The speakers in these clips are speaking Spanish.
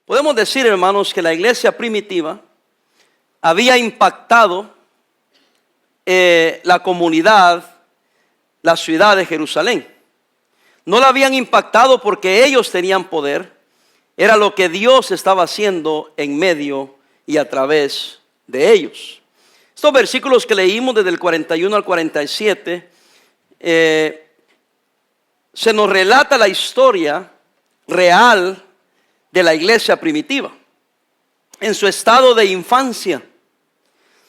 Podemos decir, hermanos, que la iglesia primitiva había impactado la comunidad, la ciudad de Jerusalén. No la habían impactado porque ellos tenían poder. Era lo que Dios estaba haciendo en medio y a través de ellos. Estos versículos que leímos desde el 41 al 47, se nos relata la historia real de la iglesia primitiva, en su estado de infancia.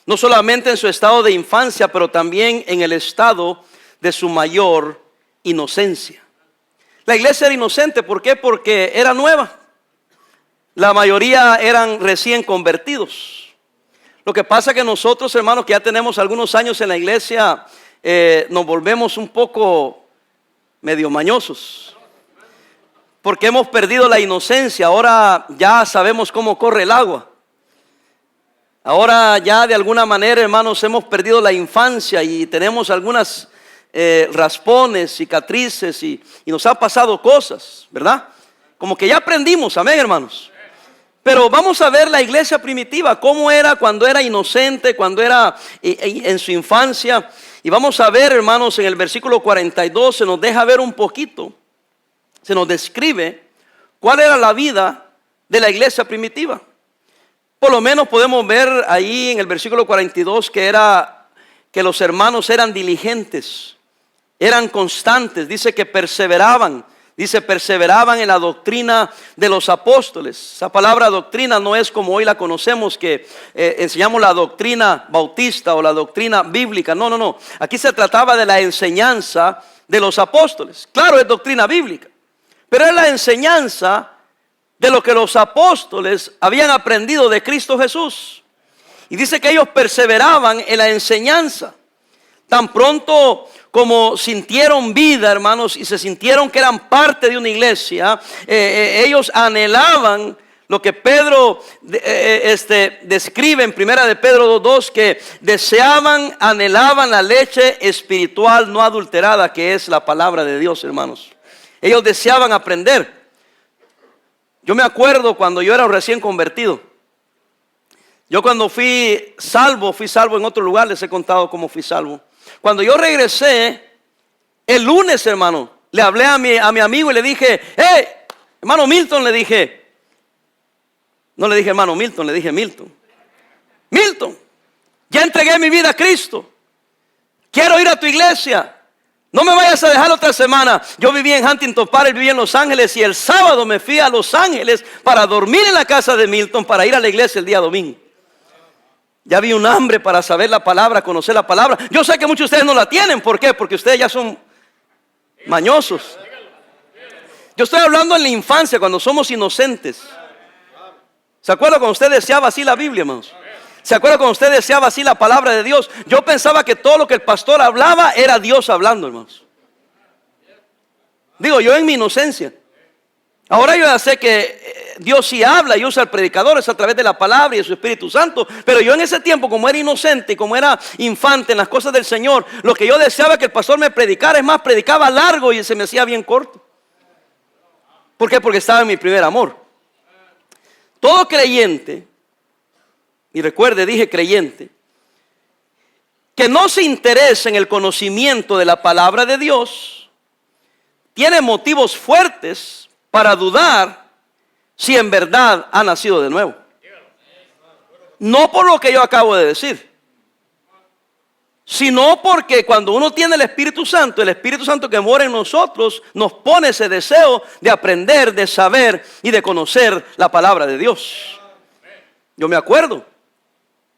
No solamente en su estado de infancia, pero también en el estado de su mayor inocencia. La iglesia era inocente, ¿por qué? Porque era nueva. La mayoría eran recién convertidos. Lo que pasa es que nosotros, hermanos, que ya tenemos algunos años en la iglesia, nos volvemos un poco medio mañosos. Porque hemos perdido la inocencia. Ahora ya sabemos cómo corre el agua. Ahora ya de alguna manera, hermanos, hemos perdido la infancia y tenemos algunas raspones, cicatrices y nos han pasado cosas, ¿verdad? Como que ya aprendimos, amén, hermanos. Pero vamos a ver la iglesia primitiva, cómo era cuando era inocente, cuando era en su infancia. Y vamos a ver, hermanos, en el versículo 42 se nos deja ver un poquito, se nos describe cuál era la vida de la iglesia primitiva. Por lo menos podemos ver ahí en el versículo 42 que los hermanos eran diligentes, eran constantes, dice que perseveraban. Dice, perseveraban en la doctrina de los apóstoles. Esa palabra doctrina no es como hoy la conocemos, que enseñamos la doctrina bautista o la doctrina bíblica. No, no, no. Aquí se trataba de la enseñanza de los apóstoles. Claro, es doctrina bíblica, pero es la enseñanza de lo que los apóstoles habían aprendido de Cristo Jesús. Y dice que ellos perseveraban en la enseñanza. Tan pronto como sintieron vida, hermanos, y se sintieron que eran parte de una iglesia, ellos anhelaban lo que Pedro describe en primera de Pedro 2:2, que deseaban, anhelaban la leche espiritual no adulterada, que es la palabra de Dios, hermanos. Ellos deseaban aprender. Yo me acuerdo cuando yo era recién convertido. Yo cuando fui salvo en otro lugar, les he contado cómo fui salvo. Cuando yo regresé, el lunes, hermano, le hablé a mi amigo y le dije, hey, hermano Milton, le dije. No le dije hermano Milton, le dije Milton. Milton, ya entregué mi vida a Cristo. Quiero ir a tu iglesia. No me vayas a dejar otra semana. Yo vivía en Huntington Park, vivía en Los Ángeles y el sábado me fui a Los Ángeles para dormir en la casa de Milton, para ir a la iglesia el día domingo. Ya vi un hambre para saber la palabra, conocer la palabra. Yo sé que muchos de ustedes no la tienen. ¿Por qué? Porque ustedes ya son mañosos. Yo estoy hablando en la infancia, cuando somos inocentes. ¿Se acuerda cuando usted deseaba así la Biblia, hermanos? ¿Se acuerda cuando usted deseaba así la palabra de Dios? Yo pensaba que todo lo que el pastor hablaba era Dios hablando, hermanos. Digo, yo en mi inocencia. Ahora yo ya sé que Dios sí habla y usa al predicador, es a través de la palabra y de su Espíritu Santo. Pero yo en ese tiempo, como era inocente y como era infante en las cosas del Señor, lo que yo deseaba que el pastor me predicara, es más, predicaba largo y se me hacía bien corto. ¿Por qué? Porque estaba en mi primer amor. Todo creyente, y recuerde, dije creyente, que no se interesa en el conocimiento de la palabra de Dios, tiene motivos fuertes para dudar si en verdad ha nacido de nuevo. No por lo que yo acabo de decir, sino porque cuando uno tiene el Espíritu Santo que mora en nosotros, nos pone ese deseo de aprender, de saber y de conocer la palabra de Dios. Yo me acuerdo,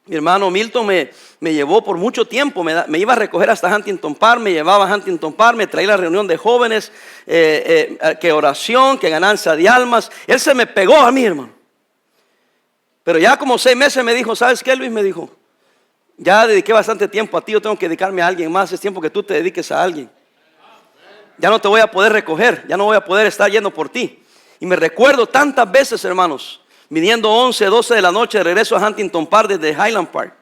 mi hermano Milton me llevó por mucho tiempo, me iba a recoger hasta Huntington Park, me llevaba a Huntington Park, me traía a la reunión de jóvenes, que oración, que ganancia de almas. Él se me pegó a mí, hermano. Pero ya como 6 meses me dijo, ¿sabes qué, Luis? Me dijo, ya dediqué bastante tiempo a ti, yo tengo que dedicarme a alguien más, es tiempo que tú te dediques a alguien. Ya no te voy a poder recoger, ya no voy a poder estar yendo por ti. Y me recuerdo tantas veces, hermanos, viniendo 11, 12 de la noche de regreso a Huntington Park desde Highland Park,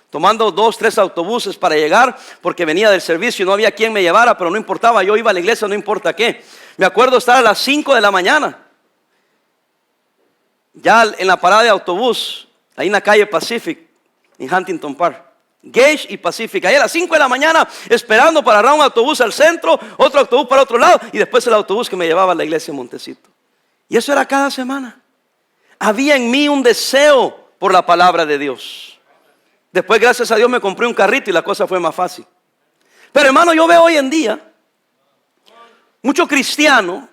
tomando 2, 3 autobuses para llegar, porque venía del servicio y no había quien me llevara, pero no importaba, yo iba a la iglesia, no importa qué. Me acuerdo estar a las 5 de la mañana ya en la parada de autobús, ahí en la calle Pacific, en Huntington Park. Gage y Pacific, ahí a las 5 de la mañana, esperando para agarrar un autobús al centro, otro autobús para otro lado, y después el autobús que me llevaba a la iglesia en Montecito. Y eso era cada semana. Había en mí un deseo por la palabra de Dios. Después, gracias a Dios, me compré un carrito y la cosa fue más fácil. Pero hermano, yo veo hoy en día mucho cristiano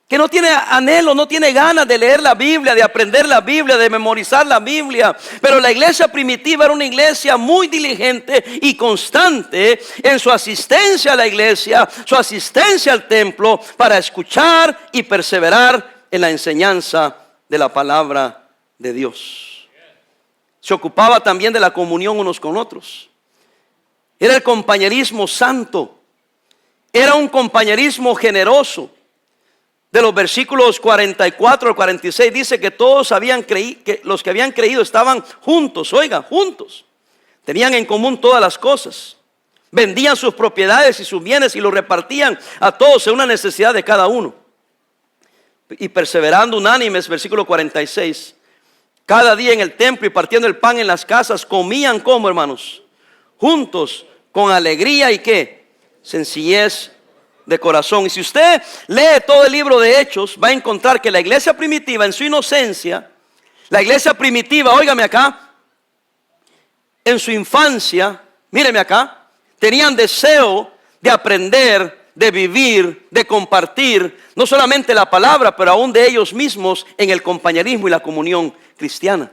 que no tiene anhelo, no tiene ganas de leer la Biblia, de aprender la Biblia, de memorizar la Biblia. Pero la iglesia primitiva era una iglesia muy diligente y constante en su asistencia a la iglesia, su asistencia al templo, para escuchar y perseverar en la enseñanza de la palabra de Dios. Se ocupaba también de la comunión unos con otros. Era el compañerismo santo. Era un compañerismo generoso. De los versículos 44 al 46 dice que todos habían creído, que los que habían creído estaban juntos, oiga, juntos. Tenían en común todas las cosas. Vendían sus propiedades y sus bienes y los repartían a todos según la necesidad de cada uno. Y perseverando unánimes, versículo 46, cada día en el templo y partiendo el pan en las casas, comían como, hermanos, juntos, con alegría y qué, sencillez de corazón. Y si usted lee todo el libro de Hechos, va a encontrar que la iglesia primitiva en su inocencia, la iglesia primitiva, óigame acá, en su infancia, míreme acá, tenían deseo de aprender, de vivir, de compartir, no solamente la palabra, pero aún de ellos mismos en el compañerismo y la comunión cristiana.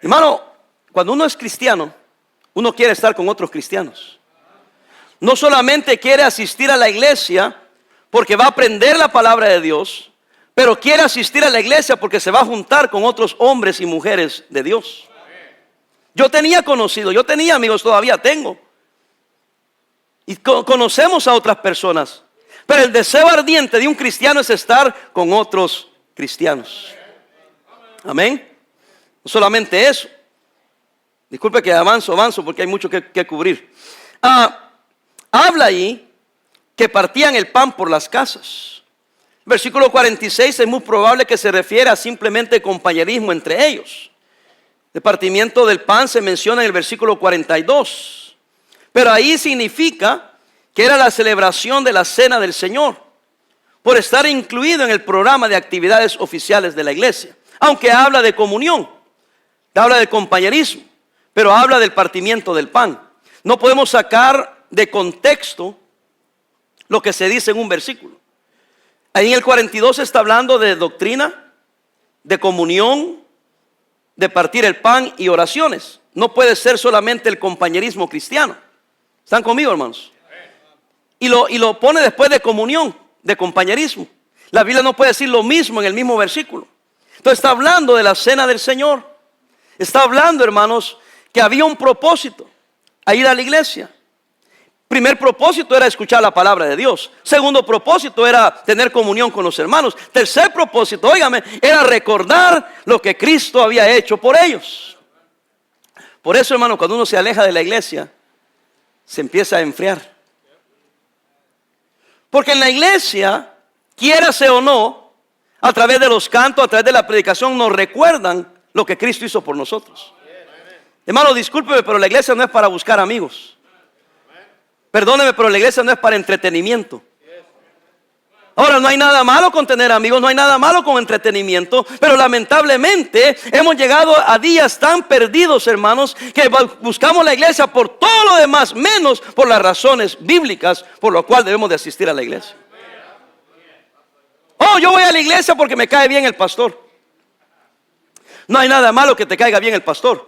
Hermano, cuando uno es cristiano, uno quiere estar con otros cristianos. No solamente quiere asistir a la iglesia porque va a aprender la palabra de Dios, pero quiere asistir a la iglesia porque se va a juntar con otros hombres y mujeres de Dios. Yo tenía amigos, todavía tengo. Y conocemos a otras personas. Pero el deseo ardiente de un cristiano es estar con otros cristianos. Amén. No solamente eso. Disculpe que avanzo porque hay mucho que cubrir. Habla ahí que partían el pan por las casas. Versículo 46 es muy probable que se refiera a simplemente compañerismo entre ellos. El partimiento del pan se menciona en el versículo 42. Pero ahí significa que era la celebración de la cena del Señor, por estar incluido en el programa de actividades oficiales de la iglesia. Aunque habla de comunión, habla de compañerismo, pero habla del partimiento del pan. No podemos sacar de contexto lo que se dice en un versículo. Ahí en el 42 está hablando de doctrina, de comunión, de partir el pan y oraciones. No puede ser solamente el compañerismo cristiano. ¿Están conmigo, hermanos? Y lo pone después de comunión, de compañerismo. La Biblia no puede decir lo mismo en el mismo versículo. Entonces está hablando de la cena del Señor. Está hablando, hermanos, que había un propósito a ir a la iglesia. Primer propósito era escuchar la palabra de Dios. Segundo propósito era tener comunión con los hermanos. Tercer propósito, óigame, era recordar lo que Cristo había hecho por ellos. Por eso, hermano, cuando uno se aleja de la iglesia, se empieza a enfriar. Porque en la iglesia, quiérase o no, a través de los cantos, a través de la predicación, nos recuerdan lo que Cristo hizo por nosotros. Hermano, discúlpeme, pero la iglesia no es para buscar amigos. Perdóneme, pero la iglesia no es para entretenimiento. Ahora, no hay nada malo con tener amigos, no hay nada malo con entretenimiento, pero lamentablemente hemos llegado a días tan perdidos, hermanos, que buscamos la iglesia por todo lo demás, menos por las razones bíblicas por lo cual debemos de asistir a la iglesia. Oh, yo voy a la iglesia porque me cae bien el pastor. No hay nada malo que te caiga bien el pastor.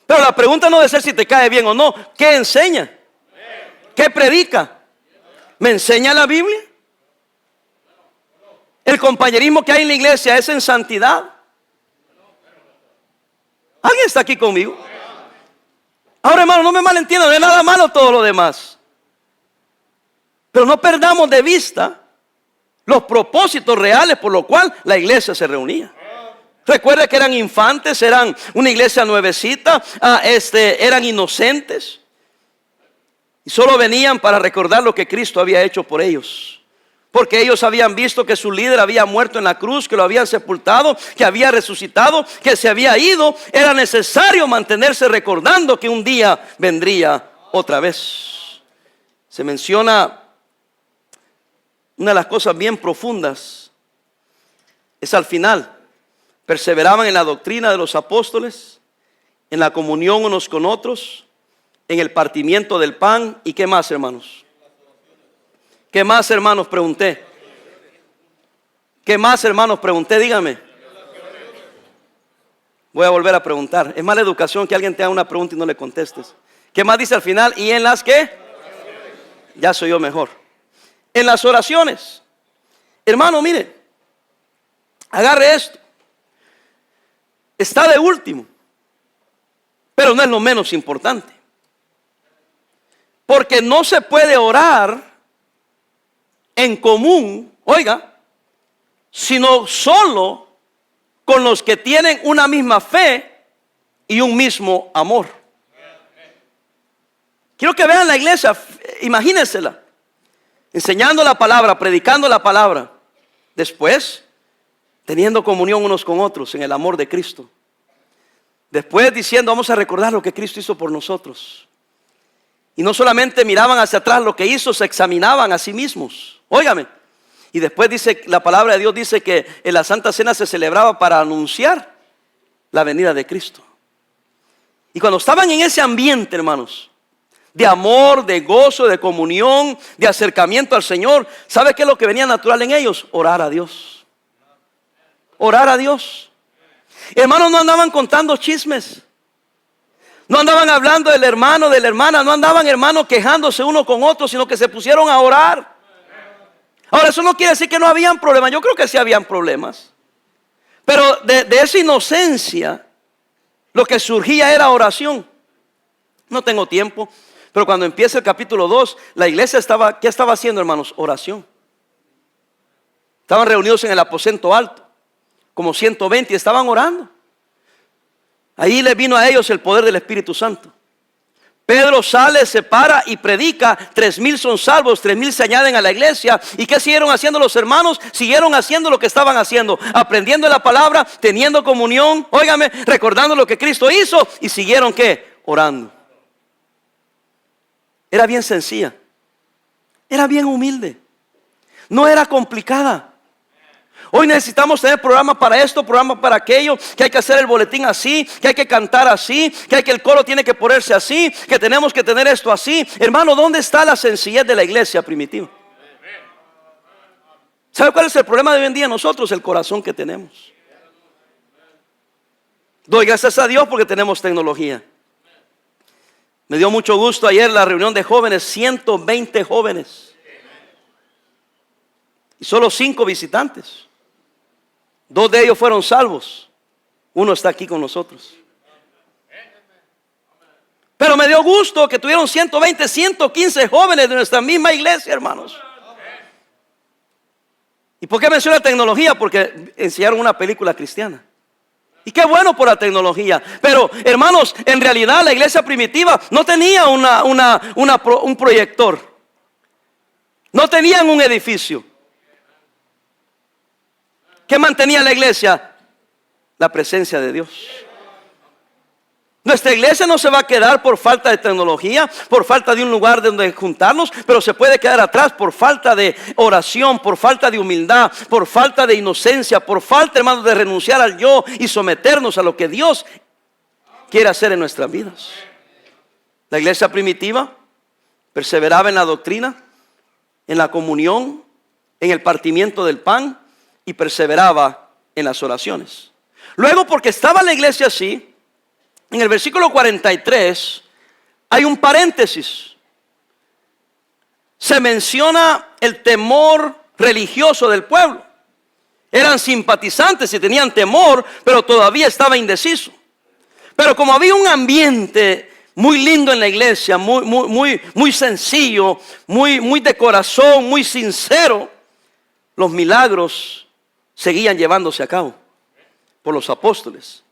Pero la pregunta no debe ser si te cae bien o no. ¿Qué enseña? ¿Qué predica? ¿Me enseña la Biblia? ¿El compañerismo que hay en la iglesia es en santidad? ¿Alguien está aquí conmigo? Ahora, hermano, no me malentiendan, no hay nada malo todo lo demás. Pero no perdamos de vista los propósitos reales por los cuales la iglesia se reunía. Recuerda que eran infantes, eran una iglesia nuevecita, eran inocentes. Y solo venían para recordar lo que Cristo había hecho por ellos. porque ellos habían visto que su líder había muerto en la cruz, que lo habían sepultado, que había resucitado, que se había ido. Era necesario mantenerse recordando que un día vendría otra vez. Se menciona una de las cosas bien profundas, es al final. Perseveraban en la doctrina de los apóstoles, en la comunión unos con otros, en el partimiento del pan. ¿Y qué más, hermanos? ¿Qué más, hermanos? Pregunté. ¿Qué más, hermanos? Pregunté, dígame. Voy a volver a preguntar. Es mala educación que alguien te haga una pregunta y no le contestes. ¿Qué más dice al final? ¿Y en las qué? Ya soy yo mejor. En las oraciones. Hermano, mire, agarre esto. Está de último, pero no es lo menos importante. Porque no se puede orar en común, oiga, sino solo con los que tienen una misma fe y un mismo amor. Quiero que vean la iglesia, imagínensela, enseñando la palabra, predicando la palabra, después teniendo comunión unos con otros en el amor de Cristo. Después diciendo, vamos a recordar lo que Cristo hizo por nosotros. Y no solamente miraban hacia atrás lo que hizo, se examinaban a sí mismos. Óigame. Y después dice, la palabra de Dios dice que en la Santa Cena se celebraba para anunciar la venida de Cristo. Y cuando estaban en ese ambiente, hermanos, de amor, de gozo, de comunión, de acercamiento al Señor, ¿sabe qué es lo que venía natural en ellos? Orar a Dios. Orar a Dios. Hermanos, no andaban contando chismes. No andaban hablando del hermano, de la hermana. No andaban, hermanos, quejándose uno con otro, sino que se pusieron a orar. Ahora, eso no quiere decir que no habían problemas. Yo creo que sí habían problemas. Pero de esa inocencia, lo que surgía era oración. No tengo tiempo, pero cuando empieza el capítulo 2, la iglesia estaba, ¿qué estaba haciendo, hermanos? Oración. Estaban reunidos en el aposento alto, como 120, y estaban orando. Ahí le vino a ellos el poder del Espíritu Santo. Pedro sale, se para y predica. 3,000 son salvos, 3,000 se añaden a la iglesia. ¿Y qué siguieron haciendo los hermanos? Siguieron haciendo lo que estaban haciendo, aprendiendo la palabra, teniendo comunión, óigame, recordando lo que Cristo hizo. Y siguieron, ¿qué? Orando. Era bien sencilla, era bien humilde, no era complicada. Hoy necesitamos tener programa para esto, programa para aquello, que hay que hacer el boletín así, que hay que cantar así, que el coro tiene que ponerse así, que tenemos que tener esto así. Hermano, ¿dónde está la sencillez de la iglesia primitiva? ¿Sabe cuál es el problema de hoy en día nosotros? El corazón que tenemos. Doy gracias a Dios porque tenemos tecnología. Me dio mucho gusto ayer la reunión de jóvenes, 120 jóvenes. Y solo 5 visitantes. 2 de ellos fueron salvos. 1 está aquí con nosotros. Pero me dio gusto que tuvieron 120, 115 jóvenes de nuestra misma iglesia, hermanos. ¿Y por qué menciono la tecnología? Porque enseñaron una película cristiana. Y qué bueno por la tecnología. Pero, hermanos, en realidad la iglesia primitiva no tenía un proyector. No tenían un edificio. ¿Qué mantenía la iglesia? La presencia de Dios. Nuestra iglesia no se va a quedar por falta de tecnología, por falta de un lugar donde juntarnos, pero se puede quedar atrás por falta de oración, por falta de humildad, por falta de inocencia, por falta, hermanos, de renunciar al yo y someternos a lo que Dios quiere hacer en nuestras vidas. La iglesia primitiva perseveraba en la doctrina, en la comunión, en el partimiento del pan, y perseveraba en las oraciones. Luego, porque estaba la iglesia así, en el versículo 43 hay un paréntesis. Se menciona el temor religioso del pueblo. Eran simpatizantes y tenían temor, pero todavía estaba indeciso. Pero como había un ambiente muy lindo en la iglesia, muy sencillo, muy de corazón, muy sincero, los milagros seguían llevándose a cabo por los apóstoles.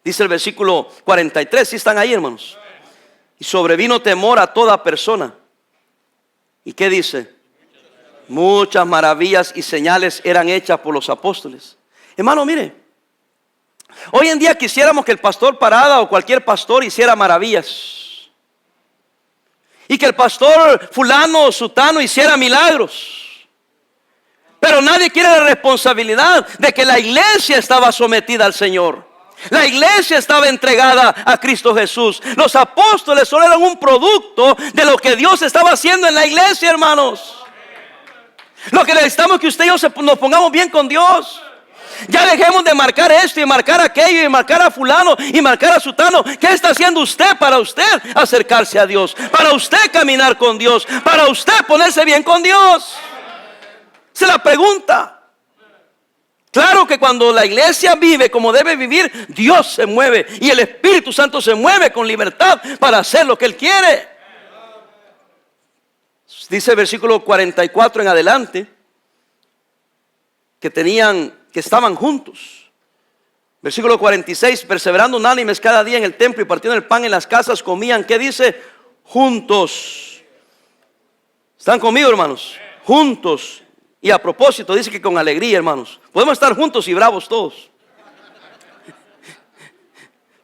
Dice el versículo 43, ¿sí están ahí, hermanos? Y sobrevino temor a toda persona. ¿Y qué dice? Muchas maravillas y señales eran hechas por los apóstoles. Hermano, mire, hoy en día quisiéramos que el pastor Parada o cualquier pastor hiciera maravillas, y que el pastor fulano o sutano hiciera milagros. Pero nadie quiere la responsabilidad de que la iglesia estaba sometida al Señor. La iglesia estaba entregada a Cristo Jesús. Los apóstoles solo eran un producto de lo que Dios estaba haciendo en la iglesia, hermanos. Lo que necesitamos es que usted y yo nos pongamos bien con Dios. Ya dejemos de marcar esto y marcar aquello y marcar a fulano y marcar a sutano. ¿Qué está haciendo usted para usted acercarse a Dios? Para usted caminar con Dios. Para usted ponerse bien con Dios. Esa es la pregunta. Claro que cuando la iglesia vive como debe vivir, Dios se mueve y el Espíritu Santo se mueve con libertad para hacer lo que Él quiere. Dice el versículo 44 en adelante que estaban juntos. Versículo 46, perseverando unánimes cada día en el templo y partiendo el pan en las casas, comían, ¿qué dice? Juntos. ¿Están conmigo, hermanos? Juntos. Y a propósito, dice que con alegría, hermanos. Podemos estar juntos y bravos todos.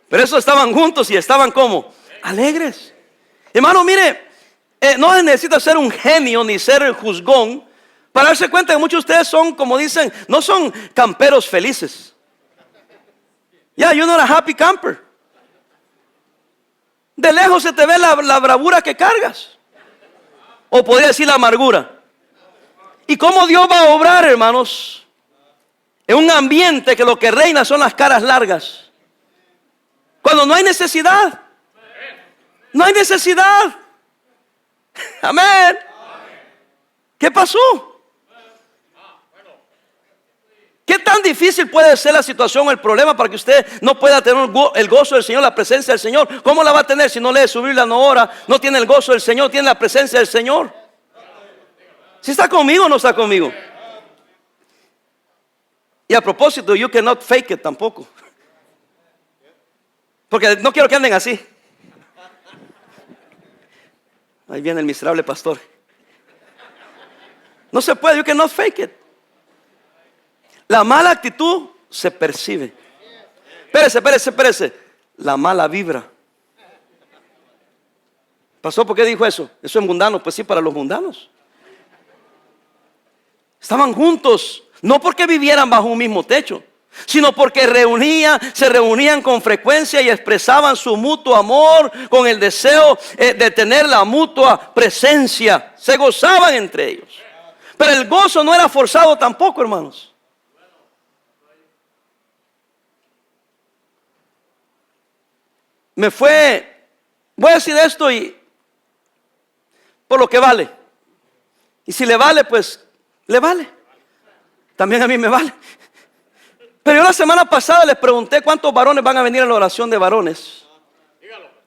Pero eso estaban juntos y estaban como alegres. Hermano, mire, no necesita ser un genio ni ser juzgón para darse cuenta que muchos de ustedes son, como dicen, no son camperos felices. You're not a happy camper. De lejos se te ve la bravura que cargas. O podría decir la amargura. ¿Y cómo Dios va a obrar, hermanos? En un ambiente que lo que reina son las caras largas. Cuando no hay necesidad. No hay necesidad. Amén. ¿Qué pasó? ¿Qué tan difícil puede ser la situación o el problema para que usted no pueda tener el gozo del Señor, la presencia del Señor? ¿Cómo la va a tener si no lee su Biblia, no ora, no tiene el gozo del Señor, tiene la presencia del Señor? ¿Si está conmigo o no está conmigo? Y a propósito, you cannot fake it tampoco. Porque no quiero que anden así. Ahí viene el miserable pastor. No se puede, you cannot fake it. La mala actitud se percibe. Espérese. La mala vibra. ¿Pasó? ¿Por qué dijo eso? Eso es mundano. Pues sí, para los mundanos. Estaban juntos, no porque vivieran bajo un mismo techo, sino porque se reunían con frecuencia y expresaban su mutuo amor con el deseo de tener la mutua presencia. Se gozaban entre ellos. Pero el gozo no era forzado tampoco, hermanos. Voy a decir esto y por lo que vale. Y si le vale, pues le vale. También a mí me vale. Pero yo la semana pasada les pregunté cuántos varones van a venir a la oración de varones.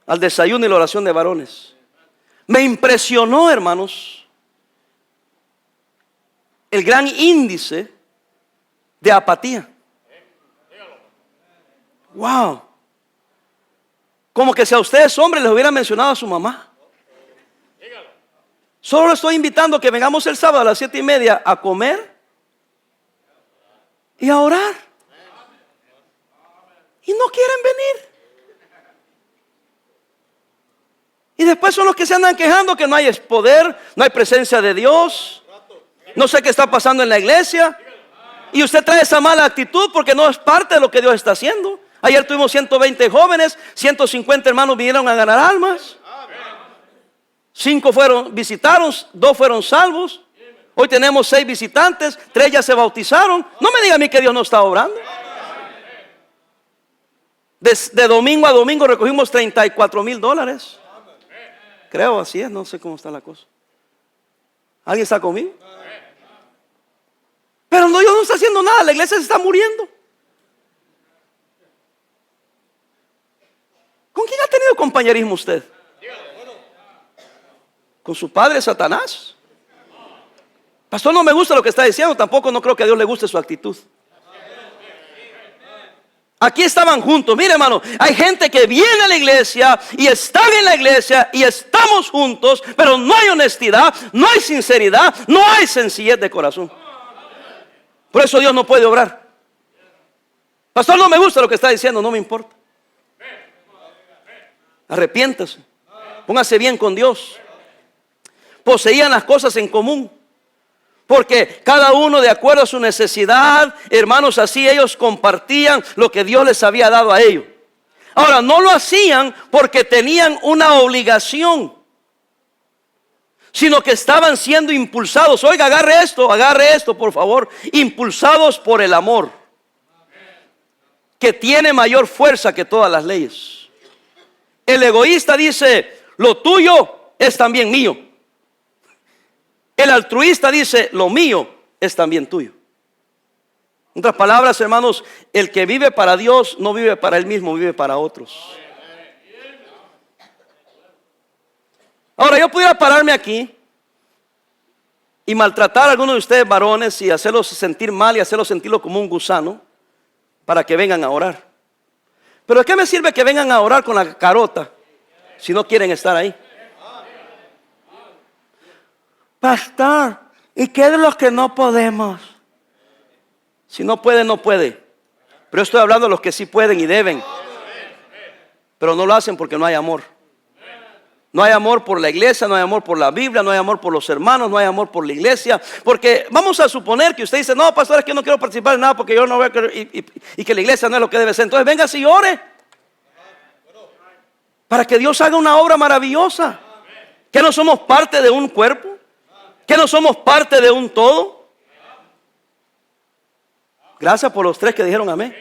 Al desayuno y la oración de varones. Me impresionó, hermanos, el gran índice de apatía. Wow. Como que si a ustedes hombres les hubiera mencionado a su mamá. Solo le estoy invitando a que vengamos el sábado a las 7:30 a comer y a orar. Y no quieren venir. Y después son los que se andan quejando que no hay poder, no hay presencia de Dios. No sé qué está pasando en la iglesia. Y usted trae esa mala actitud porque no es parte de lo que Dios está haciendo. Ayer tuvimos 120 jóvenes, 150 hermanos vinieron a ganar almas. 5 visitaron, 2 fueron salvos. Hoy tenemos 6 visitantes, 3 ya se bautizaron. No me diga a mí que Dios no está obrando. De domingo a domingo recogimos $34,000. Creo, así es, no sé cómo está la cosa. ¿Alguien está conmigo? Pero no, Dios no está haciendo nada, la iglesia se está muriendo. ¿Con quién ha tenido compañerismo usted? ¿Con su padre Satanás? Pastor, no me gusta lo que está diciendo, tampoco no creo que a Dios le guste su actitud. Aquí estaban juntos. Mire, hermano, hay gente que viene a la iglesia y están en la iglesia y estamos juntos, pero no hay honestidad, no hay sinceridad, no hay sencillez de corazón. Por eso Dios no puede obrar. Pastor, no me gusta lo que está diciendo, no me importa. Arrepiéntase, póngase bien con Dios. Poseían las cosas en común, porque cada uno de acuerdo a su necesidad, hermanos, así ellos compartían lo que Dios les había dado a ellos. Ahora, no lo hacían porque tenían una obligación, sino que estaban siendo impulsados. Oiga, agarre esto, por favor. Impulsados por el amor, que tiene mayor fuerza que todas las leyes. El egoísta dice, lo tuyo es también mío. El altruista dice, lo mío es también tuyo. En otras palabras, hermanos, el que vive para Dios no vive para él mismo, vive para otros. Ahora, yo pudiera pararme aquí y maltratar a algunos de ustedes varones y hacerlos sentir mal y hacerlos sentirlo como un gusano para que vengan a orar. Pero ¿de qué me sirve que vengan a orar con la carota si no quieren estar ahí? Pastor, ¿y qué de los que no podemos? Si no puede, no puede. Pero estoy hablando de los que sí pueden y deben, pero no lo hacen porque no hay amor. No hay amor por la iglesia, no hay amor por la Biblia, no hay amor por los hermanos, no hay amor por la iglesia. Porque vamos a suponer que usted dice, no, pastor, es que yo no quiero participar en nada porque yo no voy a querer, y que la iglesia no es lo que debe ser. Entonces venga y ore para que Dios haga una obra maravillosa. Que no somos parte de un cuerpo, que no somos parte de un todo. Gracias por los 3 que dijeron amén.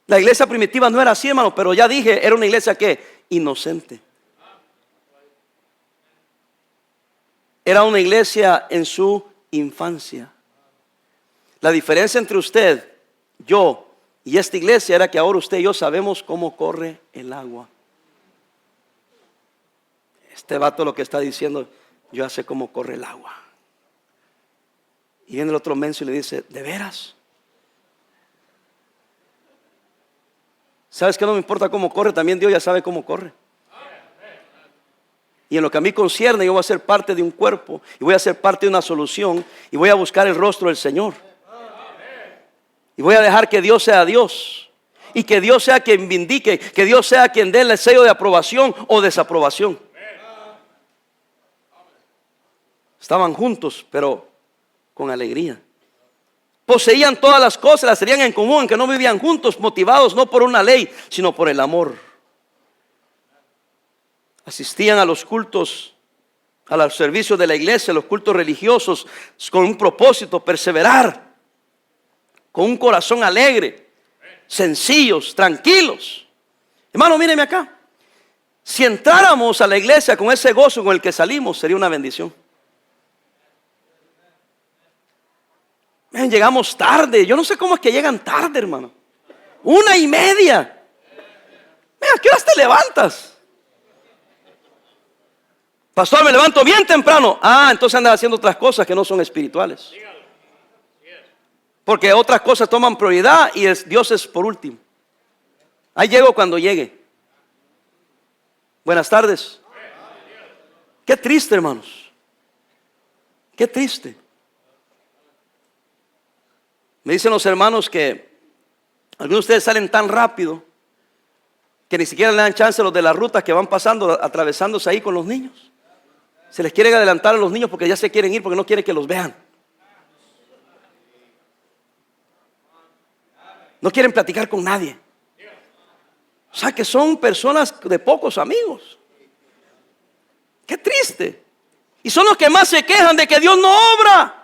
La iglesia primitiva no era así, hermano, pero ya dije, era una iglesia que inocente. Era una iglesia en su infancia. La diferencia entre usted, yo y esta iglesia era que ahora usted y yo sabemos cómo corre el agua. Este vato lo que está diciendo, yo ya sé cómo corre el agua. Y viene el otro menso y le dice, ¿de veras? ¿Sabes que no me importa cómo corre? También Dios ya sabe cómo corre. Y en lo que a mí concierne, yo voy a ser parte de un cuerpo y voy a ser parte de una solución y voy a buscar el rostro del Señor. Y voy a dejar que Dios sea Dios y que Dios sea quien vindique, que Dios sea quien dé el sello de aprobación o desaprobación. Estaban juntos, pero con alegría. Poseían todas las cosas, las tenían en común, que no vivían juntos, motivados no por una ley, sino por el amor. Asistían a los cultos, al servicio de la iglesia, los cultos religiosos, con un propósito, perseverar, con un corazón alegre, sencillos, tranquilos. Hermano, mírenme acá. Si entráramos a la iglesia con ese gozo con el que salimos, sería una bendición. Llegamos tarde. Yo no sé cómo es que llegan tarde, hermano. 1:30. ¿A qué horas te levantas? Pastor, me levanto bien temprano. Entonces andas haciendo otras cosas que no son espirituales. Porque otras cosas toman prioridad y Dios es por último. Ahí llego cuando llegue. Buenas tardes. Qué triste, hermanos. Qué triste. Me dicen los hermanos que algunos de ustedes salen tan rápido que ni siquiera le dan chance a los de las rutas que van pasando, atravesándose ahí con los niños. Se les quiere adelantar a los niños porque ya se quieren ir, porque no quieren que los vean. No quieren platicar con nadie. O sea que son personas de pocos amigos. Qué triste. Y son los que más se quejan de que Dios no obra.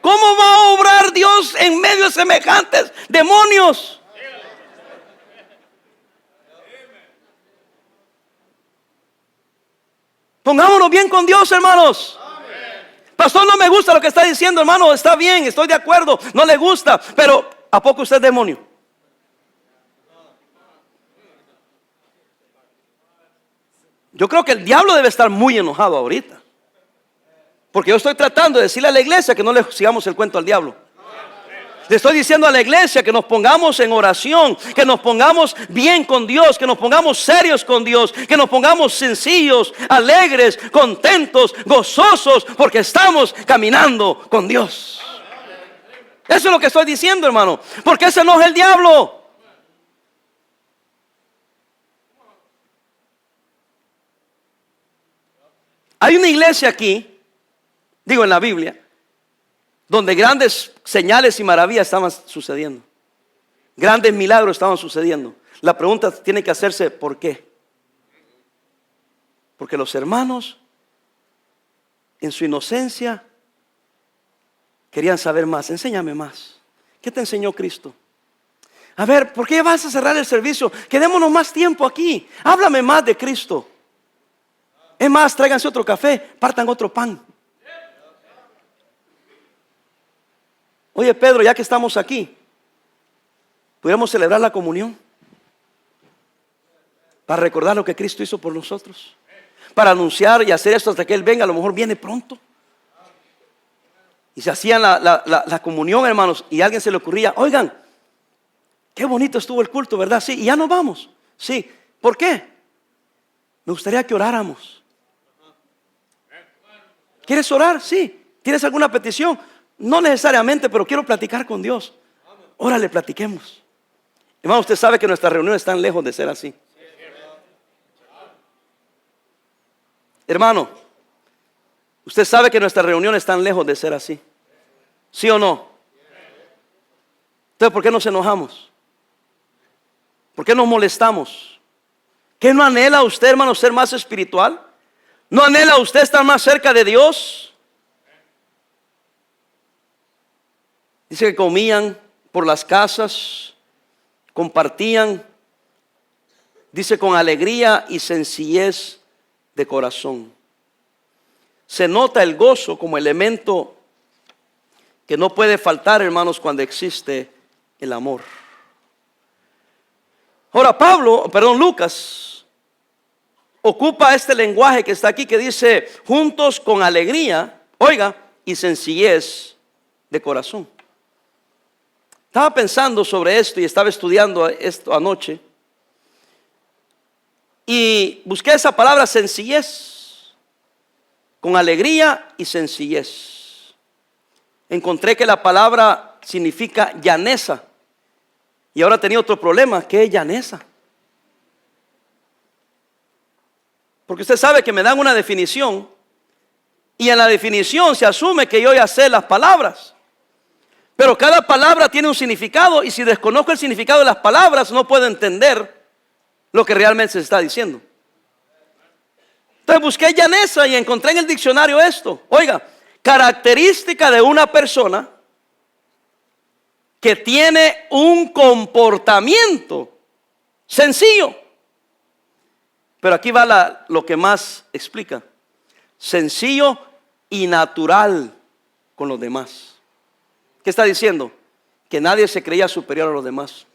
¿Cómo va a obrar Dios en medio de semejantes demonios? Pongámonos bien con Dios, hermanos. Pastor, no me gusta lo que está diciendo, hermano. Está bien, estoy de acuerdo. No le gusta, pero ¿a poco usted es demonio? Yo creo que el diablo debe estar muy enojado ahorita. Porque yo estoy tratando de decirle a la iglesia que no le sigamos el cuento al diablo. Le estoy diciendo a la iglesia que nos pongamos en oración, que nos pongamos bien con Dios, que nos pongamos serios con Dios, que nos pongamos sencillos, alegres, contentos, gozosos, porque estamos caminando con Dios. Eso es lo que estoy diciendo, hermano, porque ese no es el diablo. Hay una iglesia aquí, digo en la Biblia, donde grandes señales y maravillas estaban sucediendo. Grandes milagros estaban sucediendo. La pregunta tiene que hacerse, ¿por qué? Porque los hermanos, en su inocencia, querían saber más. Enséñame más. ¿Qué te enseñó Cristo? A ver, ¿por qué vas a cerrar el servicio? Quedémonos más tiempo aquí. Háblame más de Cristo. Es más, tráiganse otro café, partan otro pan. Oye, Pedro, ya que estamos aquí, ¿podríamos celebrar la comunión? Para recordar lo que Cristo hizo por nosotros. Para anunciar y hacer esto hasta que Él venga. A lo mejor viene pronto. Y se hacían la comunión, hermanos. Y a alguien se le ocurría, oigan, qué bonito estuvo el culto, ¿verdad? Sí, y ya nos vamos. Sí, ¿por qué? Me gustaría que oráramos. ¿Quieres orar? Sí. ¿Tienes alguna petición? No necesariamente, pero quiero platicar con Dios. Órale, platiquemos. Hermano, usted sabe que nuestras reuniones están lejos de ser así. Hermano, usted sabe que nuestras reuniones están lejos de ser así. ¿Sí o no? Entonces, ¿por qué nos enojamos? ¿Por qué nos molestamos? ¿Qué no anhela usted, hermano, ser más espiritual? ¿No anhela usted estar más cerca de Dios? Dice que comían por las casas, compartían, dice con alegría y sencillez de corazón. Se nota el gozo como elemento que no puede faltar, hermanos, cuando existe el amor. Ahora Lucas ocupa este lenguaje que está aquí, que dice juntos con alegría, oiga, y sencillez de corazón. Estaba pensando sobre esto y estaba estudiando esto anoche y busqué esa palabra sencillez, con alegría y sencillez. Encontré que la palabra significa llaneza. Y ahora tenía otro problema. ¿Qué es llaneza? Porque usted sabe que me dan una definición y en la definición se asume que yo ya sé las palabras. Pero cada palabra tiene un significado y si desconozco el significado de las palabras no puedo entender lo que realmente se está diciendo. Entonces busqué llaneza y encontré en el diccionario esto. Oiga, característica de una persona que tiene un comportamiento sencillo. Pero aquí va lo que más explica. Sencillo y natural con los demás. ¿Qué está diciendo? Que nadie se creía superior a los demás.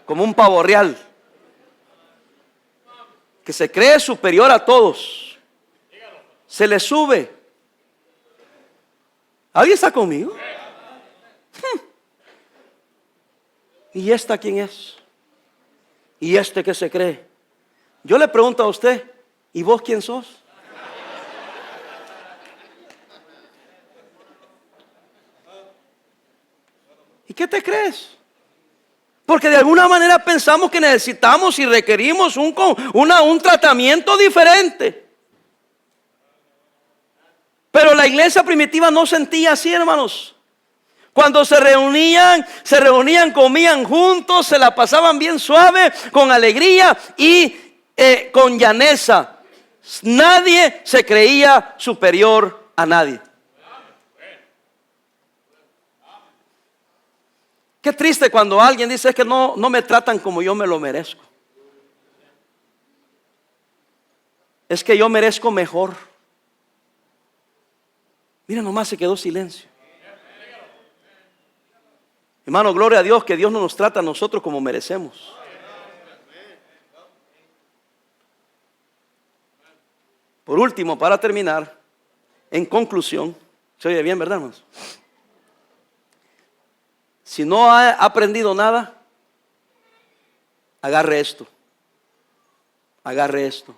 Como un pavo real. Que se cree superior a todos. Se le sube. ¿Alguien está conmigo? ¿Y esta quién es? ¿Y este qué se cree? Yo le pregunto a usted, ¿y vos quién sos? ¿Y qué te crees? Porque de alguna manera pensamos que necesitamos y requerimos un tratamiento diferente. Pero la iglesia primitiva no sentía así, hermanos. Cuando se reunían, comían juntos, se la pasaban bien suave, con alegría y con llaneza. Nadie se creía superior a nadie. Qué triste cuando alguien dice, es que no me tratan como yo me lo merezco. Es que yo merezco mejor. Mira, nomás se quedó silencio. Hermano, gloria a Dios que Dios no nos trata a nosotros como merecemos. Por último, para terminar, En conclusión, se oye bien, ¿verdad, hermanos? Si no ha aprendido nada, agarre esto. Agarre esto.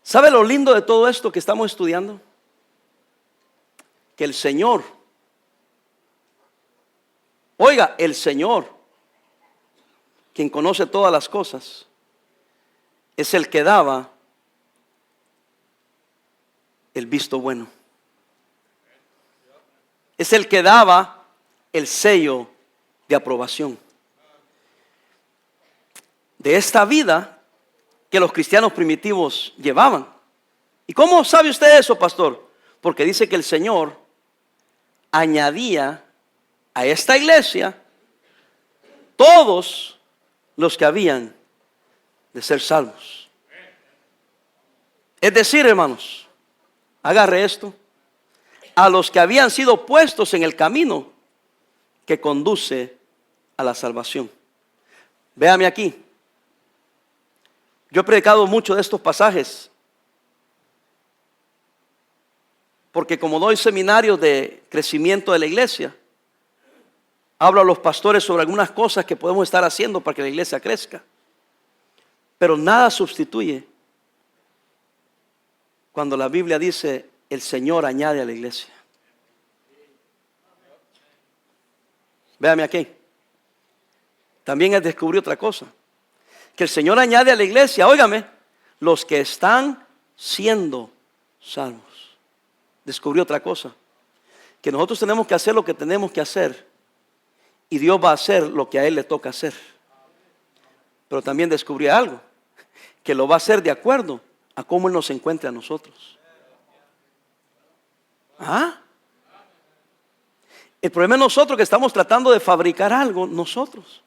¿Sabe lo lindo de todo esto que estamos estudiando? Que el Señor, oiga, el Señor, quien conoce todas las cosas, es el que daba el visto bueno. Es el que daba el sello de aprobación de esta vida que los cristianos primitivos llevaban. ¿Y cómo sabe usted eso, pastor? Porque dice que el Señor añadía a esta iglesia todos los que habían de ser salvos. Es decir, hermanos, agarre esto, a los que habían sido puestos en el camino que conduce a la salvación. Véame aquí. Yo he predicado mucho de estos pasajes porque como doy seminarios de crecimiento de la iglesia, hablo a los pastores sobre algunas cosas que podemos estar haciendo para que la iglesia crezca. Pero nada sustituye cuando la Biblia dice el Señor añade a la iglesia. Véame aquí. También él descubrió otra cosa. Que el Señor añade a la iglesia, óigame, los que están siendo salvos. Descubrió otra cosa. Que nosotros tenemos que hacer lo que tenemos que hacer. Y Dios va a hacer lo que a Él le toca hacer. Pero también descubrió algo. Que lo va a hacer de acuerdo a cómo Él nos encuentre a nosotros. ¿Ah? El problema es nosotros que estamos tratando de fabricar algo nosotros.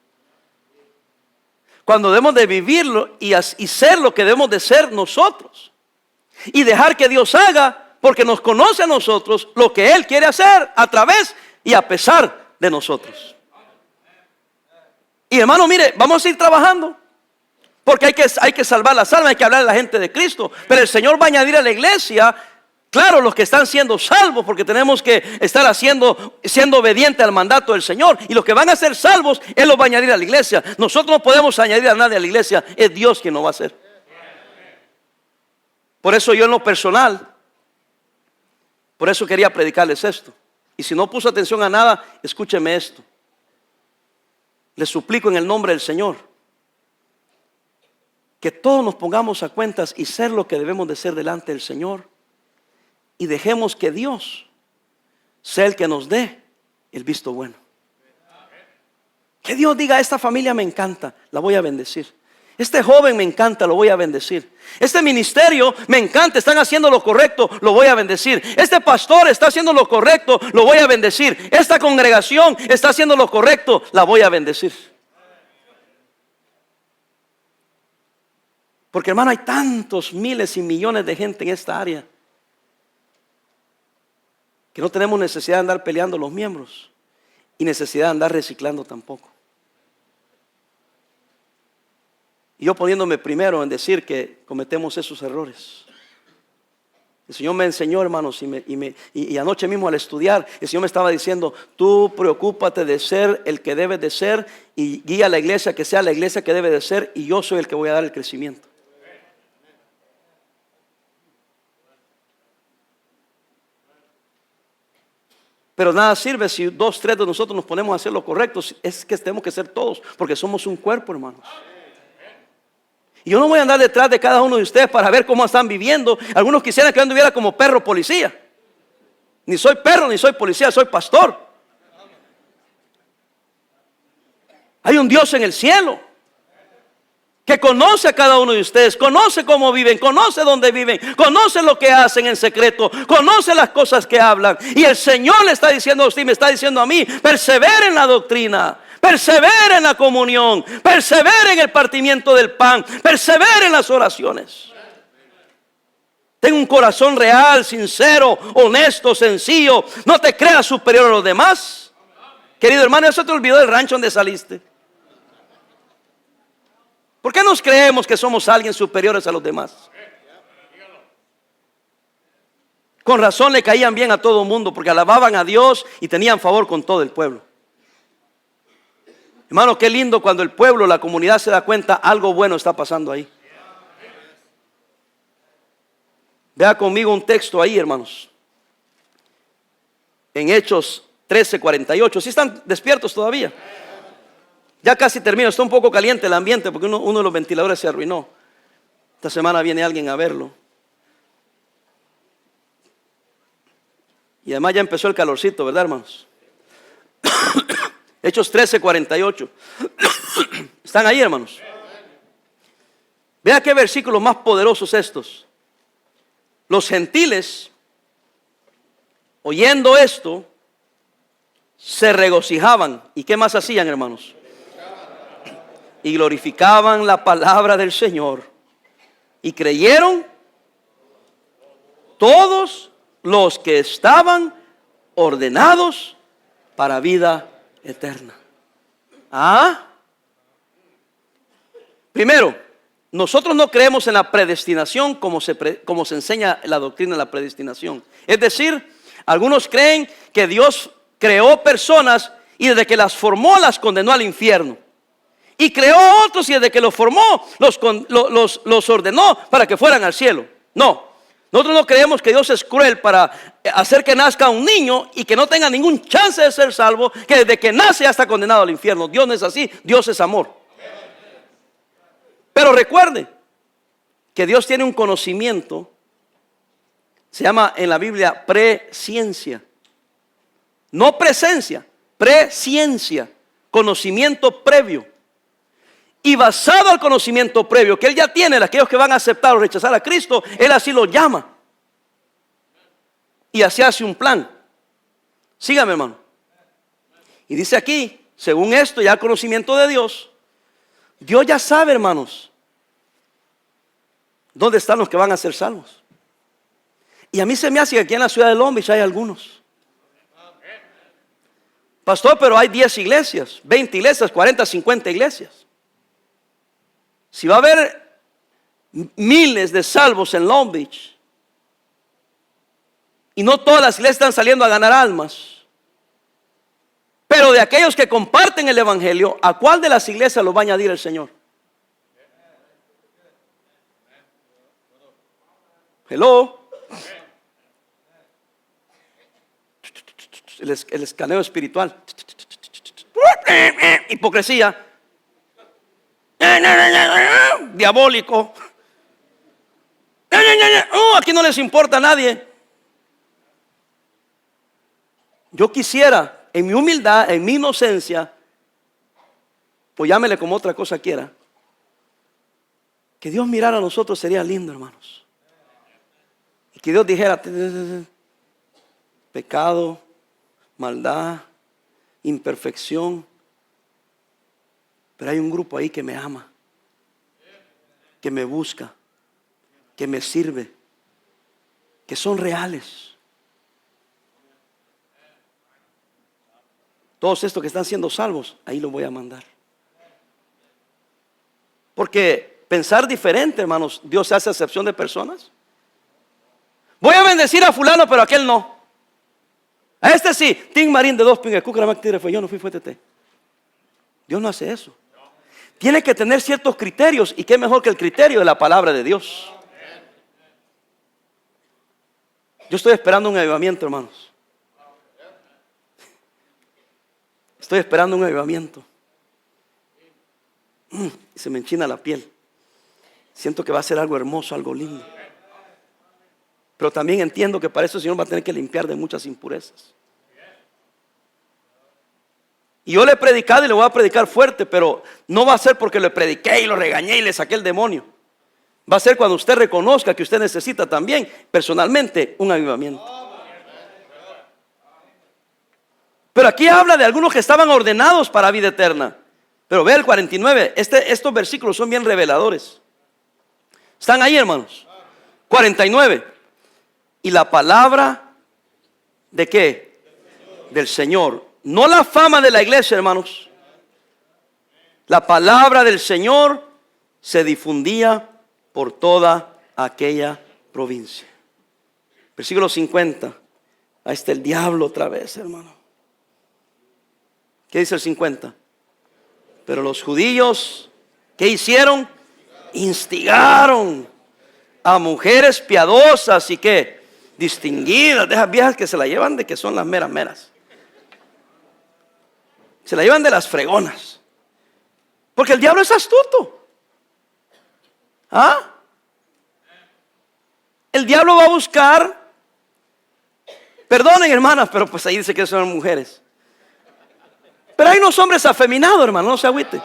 Cuando debemos de vivirlo y ser lo que debemos de ser nosotros. Y dejar que Dios haga, porque nos conoce a nosotros, lo que Él quiere hacer a través y a pesar de nosotros. Y hermano, mire, vamos a ir trabajando. Porque hay que salvar las almas, hay que hablar a la gente de Cristo. Pero el Señor va a añadir a la iglesia, claro, los que están siendo salvos, porque tenemos que estar siendo obedientes al mandato del Señor. Y los que van a ser salvos, Él los va a añadir a la iglesia. Nosotros no podemos añadir a nadie a la iglesia, es Dios quien lo va a hacer. Por eso yo en lo personal, por eso quería predicarles esto. Y si no puso atención a nada, escúcheme esto. Les suplico en el nombre del Señor que todos nos pongamos a cuentas y ser lo que debemos de ser delante del Señor. Y dejemos que Dios sea el que nos dé el visto bueno. Que Dios diga, esta familia me encanta, la voy a bendecir. Este joven me encanta, lo voy a bendecir. Este ministerio me encanta, están haciendo lo correcto, lo voy a bendecir. Este pastor está haciendo lo correcto, lo voy a bendecir. Esta congregación está haciendo lo correcto, la voy a bendecir. Porque hermano, hay tantos miles y millones de gente en esta área que no tenemos necesidad de andar peleando los miembros y necesidad de andar reciclando tampoco. Y yo poniéndome primero en decir que cometemos esos errores. El Señor me enseñó, hermanos, y anoche mismo al estudiar, el Señor me estaba diciendo, tú preocúpate de ser el que debes de ser y guía a la iglesia que sea la iglesia que debe de ser, y yo soy el que voy a dar el crecimiento. Pero nada sirve si 2, 3 de nosotros nos ponemos a hacer lo correcto. Es que tenemos que ser todos, porque somos un cuerpo, hermanos. Y yo no voy a andar detrás de cada uno de ustedes para ver cómo están viviendo. Algunos quisieran que yo anduviera como perro policía. Ni soy perro, ni soy policía, soy pastor. Hay un Dios en el cielo que conoce a cada uno de ustedes, conoce cómo viven, conoce dónde viven, conoce lo que hacen en secreto, conoce las cosas que hablan. Y el Señor le está diciendo a usted, me está diciendo a mí, persevere en la doctrina, persevere en la comunión, persevere en el partimiento del pan, persevere en las oraciones. Ten un corazón real, sincero, honesto, sencillo. No te creas superior a los demás. Querido hermano, eso te olvidó del rancho donde saliste. ¿Por qué nos creemos que somos alguien superiores a los demás? Con razón le caían bien a todo el mundo porque alababan a Dios y tenían favor con todo el pueblo. Hermano, qué lindo cuando el pueblo, la comunidad se da cuenta algo bueno está pasando ahí. Vea conmigo un texto ahí, hermanos. En Hechos 13:48. ¿Sí están despiertos todavía? Ya casi termino. Está un poco caliente el ambiente porque uno de los ventiladores se arruinó. Esta semana viene alguien a verlo. Y además ya empezó el calorcito, ¿verdad, hermanos? Hechos 13:48. ¿Están ahí, hermanos? Vea qué versículos más poderosos estos. Los gentiles, oyendo esto, se regocijaban. ¿Y qué más hacían, hermanos? Y glorificaban la palabra del Señor. Y creyeron todos los que estaban ordenados para vida eterna. Primero, nosotros no creemos en la predestinación como se enseña la doctrina de la predestinación. Es decir, algunos creen que Dios creó personas y desde que las formó las condenó al infierno. Y creó a otros y desde que los formó los ordenó para que fueran al cielo. No, nosotros no creemos que Dios es cruel para hacer que nazca un niño y que no tenga ningún chance de ser salvo, que desde que nace ya está condenado al infierno. Dios no es así, Dios es amor. Pero recuerde que Dios tiene un conocimiento, se llama en la Biblia presciencia. No presencia, presciencia, conocimiento previo. Y basado al conocimiento previo que Él ya tiene de aquellos que van a aceptar o rechazar a Cristo, Él así lo llama. Y así hace un plan. Sígame, hermano. Y dice aquí, según esto, ya el conocimiento de Dios, Dios ya sabe, hermanos, dónde están los que van a ser salvos. Y a mí se me hace que aquí en la ciudad de Long Beach hay algunos. Pastor, pero hay 10 iglesias, 20 iglesias, 40, 50 iglesias. Si va a haber miles de salvos en Long Beach y no todas las iglesias están saliendo a ganar almas, pero de aquellos que comparten el evangelio, ¿a cuál de las iglesias los va a añadir el Señor? Hello. El escaneo espiritual. Hipocresía. Diabólico. Aquí no les importa a nadie. Yo quisiera, en mi humildad, en mi inocencia, pues llámele como otra cosa quiera, que Dios mirara a nosotros, sería lindo, hermanos. Y que Dios dijera: pecado, maldad, imperfección, pero hay un grupo ahí que me ama, que me busca, que me sirve, que son reales. Todos estos que están siendo salvos, ahí los voy a mandar. Porque pensar diferente, hermanos, Dios hace acepción de personas. Voy a bendecir a fulano, pero a aquel no. A este sí, Tim Marín de 2 pingas, fue yo, no fui, fue Tete. Dios no hace eso. Tiene que tener ciertos criterios, y qué mejor que el criterio de la palabra de Dios. Yo estoy esperando un avivamiento, hermanos. Estoy esperando un avivamiento. Se me enchina la piel. Siento que va a ser algo hermoso, algo lindo. Pero también entiendo que para eso el Señor va a tener que limpiar de muchas impurezas. Y yo le he predicado y le voy a predicar fuerte, pero no va a ser porque le prediqué y lo regañé y le saqué el demonio. Va a ser cuando usted reconozca que usted necesita también personalmente un avivamiento. Pero aquí habla de algunos que estaban ordenados para vida eterna. Pero ve el 49, estos versículos son bien reveladores. ¿Están ahí, hermanos? 49. Y la palabra ¿de qué? Del Señor. No la fama de la iglesia, hermanos. La palabra del Señor se difundía por toda aquella provincia. Versículo 50. Ahí está el diablo otra vez, hermano. ¿Qué dice el 50? Pero los judíos, ¿qué hicieron? Instigaron a mujeres piadosas y que distinguidas, de esas viejas que se la llevan de que son las meras meras. Se la llevan de las fregonas. Porque el diablo es astuto. ¿Ah? El diablo va a buscar, perdonen hermanas, pero pues ahí dice que son mujeres. Pero hay unos hombres afeminados, hermano, no se agüite.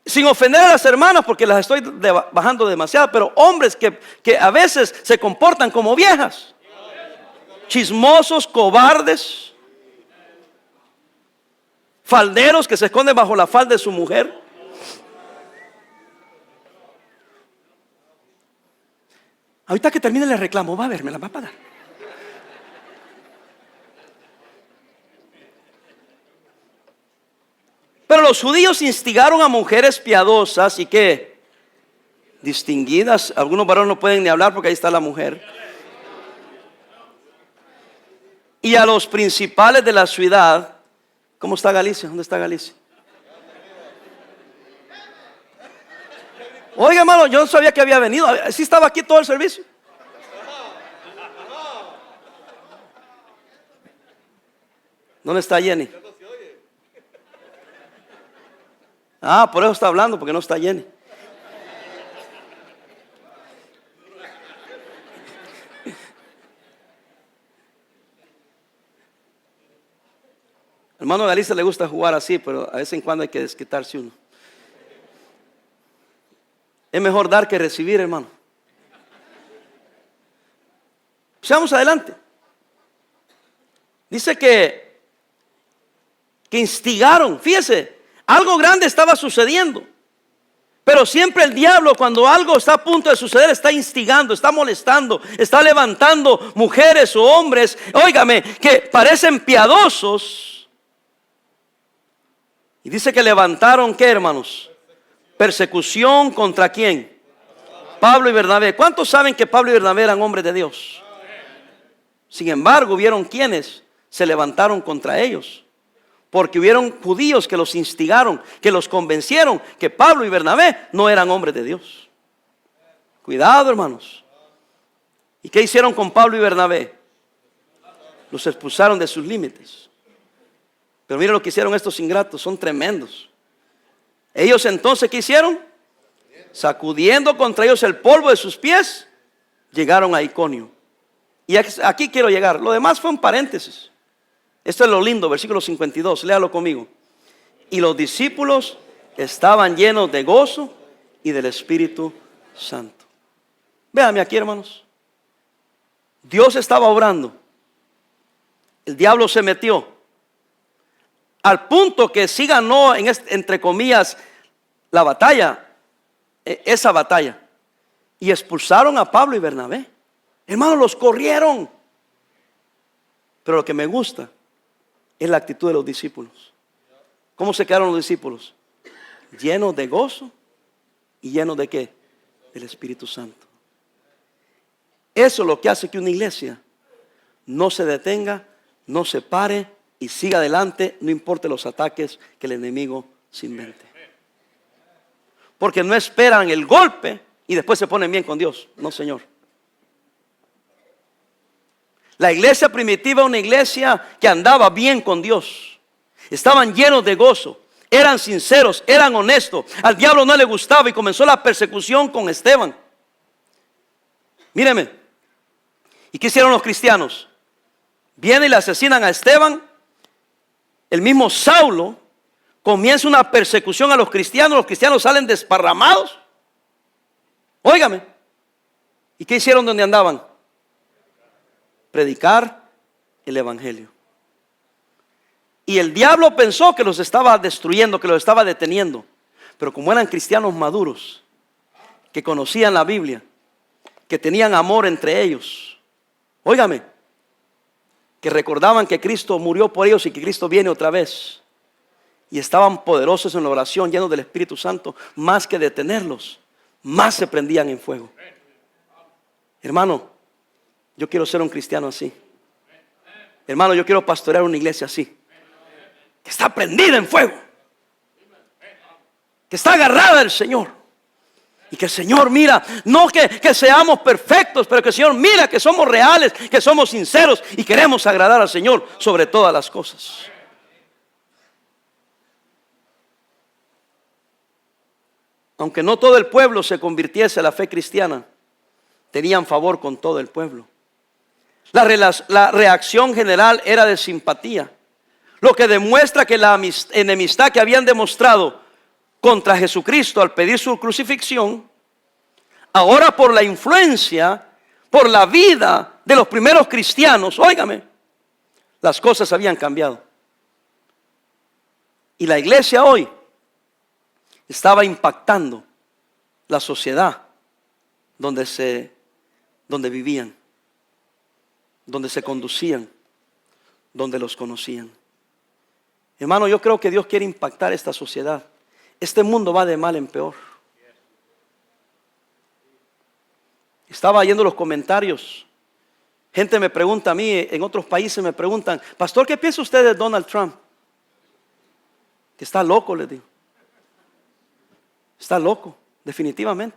Sin ofender a las hermanas porque las estoy bajando demasiado, pero hombres que a veces se comportan como viejas. Chismosos, cobardes, falderos que se esconden bajo la falda de su mujer. Ahorita que termine el reclamo, va a ver, me la va a pagar. Pero los judíos instigaron a mujeres piadosas y que distinguidas. Algunos varones no pueden ni hablar porque ahí está la mujer. Y a los principales de la ciudad. ¿Cómo está Galicia? ¿Dónde está Galicia? Oiga, hermano, yo no sabía que había venido. ¿Sí estaba aquí todo el servicio? ¿Dónde está Jenny? Ah, por eso está hablando, porque no está Jenny. Hermano Galicia le gusta jugar así, pero a vez en cuando hay que desquitarse uno. Es mejor dar que recibir, hermano. Sigamos adelante. Dice que instigaron, fíjese. Algo grande estaba sucediendo. Pero siempre el diablo, cuando algo está a punto de suceder, está instigando, está molestando, está levantando mujeres o hombres, óigame, que parecen piadosos. Y dice que levantaron, ¿qué, hermanos? Persecución contra quién? Pablo y Bernabé. ¿Cuántos saben que Pablo y Bernabé eran hombres de Dios? Sin embargo, vieron quienes se levantaron contra ellos. Porque hubieron judíos que los instigaron, que los convencieron que Pablo y Bernabé no eran hombres de Dios. Cuidado, hermanos. ¿Y qué hicieron con Pablo y Bernabé? Los expulsaron de sus límites. Pero miren lo que hicieron estos ingratos, son tremendos. Ellos entonces, ¿qué hicieron? Sacudiendo contra ellos el polvo de sus pies, llegaron a Iconio. Y aquí quiero llegar. Lo demás fue un paréntesis. Esto es lo lindo, versículo 52, léalo conmigo. Y los discípulos estaban llenos de gozo y del Espíritu Santo. Véanme aquí, hermanos. Dios estaba obrando. El diablo se metió. Al punto que sí ganó, entre comillas, la batalla, esa batalla. Y expulsaron a Pablo y Bernabé. Hermanos, los corrieron. Pero lo que me gusta es la actitud de los discípulos. ¿Cómo se quedaron los discípulos? Llenos de gozo y llenos de ¿qué? Del Espíritu Santo. Eso es lo que hace que una iglesia no se detenga, no se pare y siga adelante, no importe los ataques que el enemigo se invente. Porque no esperan el golpe y después se ponen bien con Dios. No, Señor. La iglesia primitiva era una iglesia que andaba bien con Dios. Estaban llenos de gozo, eran sinceros, eran honestos. Al diablo no le gustaba y comenzó la persecución con Esteban. Míreme. ¿Y qué hicieron los cristianos? Vienen y le asesinan a Esteban. El mismo Saulo comienza una persecución a los cristianos salen desparramados. Óigame. ¿Y qué hicieron donde andaban? Predicar el evangelio. Y el diablo pensó que los estaba destruyendo, que los estaba deteniendo. Pero como eran cristianos maduros, que conocían la Biblia, que tenían amor entre ellos, óigame, que recordaban que Cristo murió por ellos y que Cristo viene otra vez, y estaban poderosos en la oración, llenos del Espíritu Santo, más que detenerlos, más se prendían en fuego. Hermano, yo quiero ser un cristiano así. Hermano, yo quiero pastorear una iglesia así, que está prendida en fuego, que está agarrada del Señor. Y que el Señor mira, no que seamos perfectos, pero que el Señor mira que somos reales, que somos sinceros y queremos agradar al Señor sobre todas las cosas. Aunque no todo el pueblo se convirtiese a la fe cristiana, tenían favor con todo el pueblo. La reacción general era de simpatía, lo que demuestra que la enemistad que habían demostrado contra Jesucristo al pedir su crucifixión, ahora por la influencia, por la vida de los primeros cristianos, óigame, las cosas habían cambiado. Y la iglesia hoy estaba impactando la sociedad donde vivían, donde se conducían, donde los conocían. Hermano, yo creo que Dios quiere impactar esta sociedad. Este mundo va de mal en peor. Estaba yendo los comentarios. Gente me pregunta a mí, en otros países me preguntan, pastor, ¿qué piensa usted de Donald Trump? Que está loco, les digo. Está loco, definitivamente.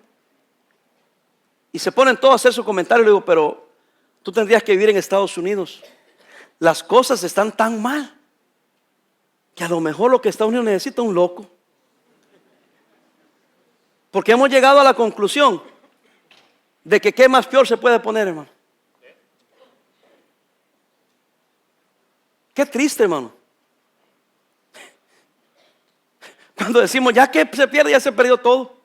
Y se ponen todos a hacer su comentario. Le digo, pero tú tendrías que vivir en Estados Unidos. Las cosas están tan mal que a lo mejor lo que Estados Unidos necesita es un loco. Porque hemos llegado a la conclusión de que qué más peor se puede poner, hermano. Qué triste, hermano. Cuando decimos ya que se pierde, ya se perdió todo.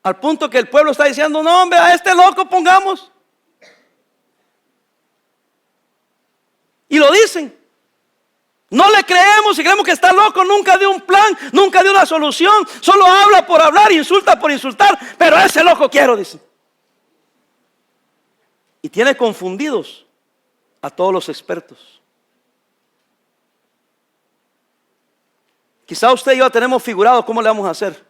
Al punto que el pueblo está diciendo, no hombre, a este loco pongamos. Y lo dicen. No le creemos y creemos que está loco. Nunca dio un plan, nunca dio una solución. Solo habla por hablar, insulta por insultar. Pero a ese loco quiero, dice. Y tiene confundidos a todos los expertos. Quizá usted y yo tenemos figurado cómo le vamos a hacer.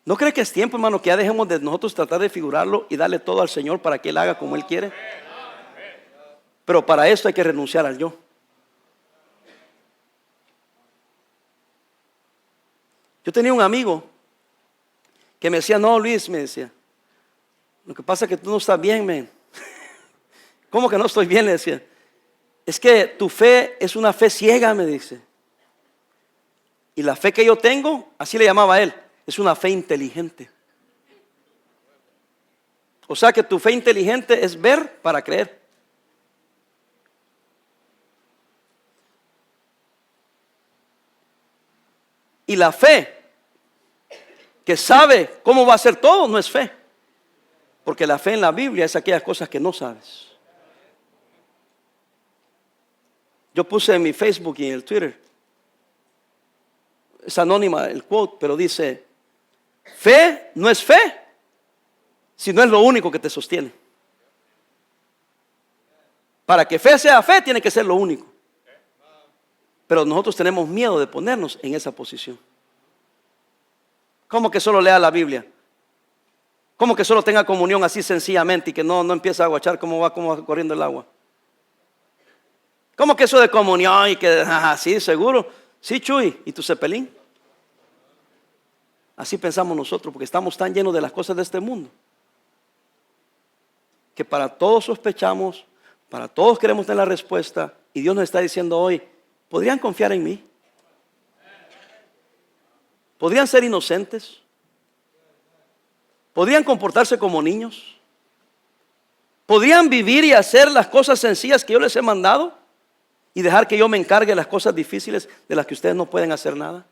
¿No cree que es tiempo, hermano, que ya dejemos de nosotros tratar de figurarlo y darle todo al Señor para que Él haga como Él quiere? Pero para esto hay que renunciar al yo. Yo tenía un amigo que me decía, no, Luis, me decía, lo que pasa es que tú no estás bien, man. ¿Cómo que no estoy bien? Le decía, es que tu fe es una fe ciega, me dice. Y la fe que yo tengo, así le llamaba a él, es una fe inteligente. O sea que tu fe inteligente es ver para creer. Y la fe que sabe cómo va a ser todo no es fe. Porque la fe en la Biblia es aquellas cosas que no sabes. Yo puse en mi Facebook y en el Twitter, es anónima el quote, pero dice, fe no es fe si no es lo único que te sostiene. Para que fe sea fe tiene que ser lo único. Pero nosotros tenemos miedo de ponernos en esa posición. ¿Cómo que solo lea la Biblia? ¿Cómo que solo tenga comunión así sencillamente y que no empiece a aguachar cómo va corriendo el agua? ¿Cómo que eso de comunión y que, sí, seguro? Sí, Chuy, ¿y tu cepelín? Así pensamos nosotros porque estamos tan llenos de las cosas de este mundo que para todos sospechamos, para todos queremos tener la respuesta y Dios nos está diciendo hoy, ¿podrían confiar en mí? ¿Podrían ser inocentes? ¿Podrían comportarse como niños? ¿Podrían vivir y hacer las cosas sencillas que yo les he mandado? Y dejar que yo me encargue de las cosas difíciles de las que ustedes no pueden hacer nada.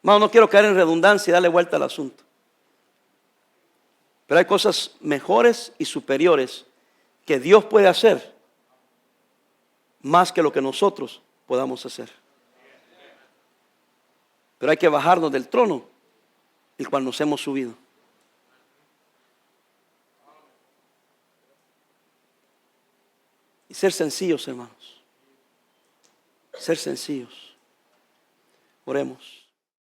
Hermano, no quiero caer en redundancia y darle vuelta al asunto. Pero hay cosas mejores y superiores que Dios puede hacer más que lo que nosotros podamos hacer. Pero hay que bajarnos del trono, el cual nos hemos subido. Y ser sencillos, hermanos. Ser sencillos. Oremos.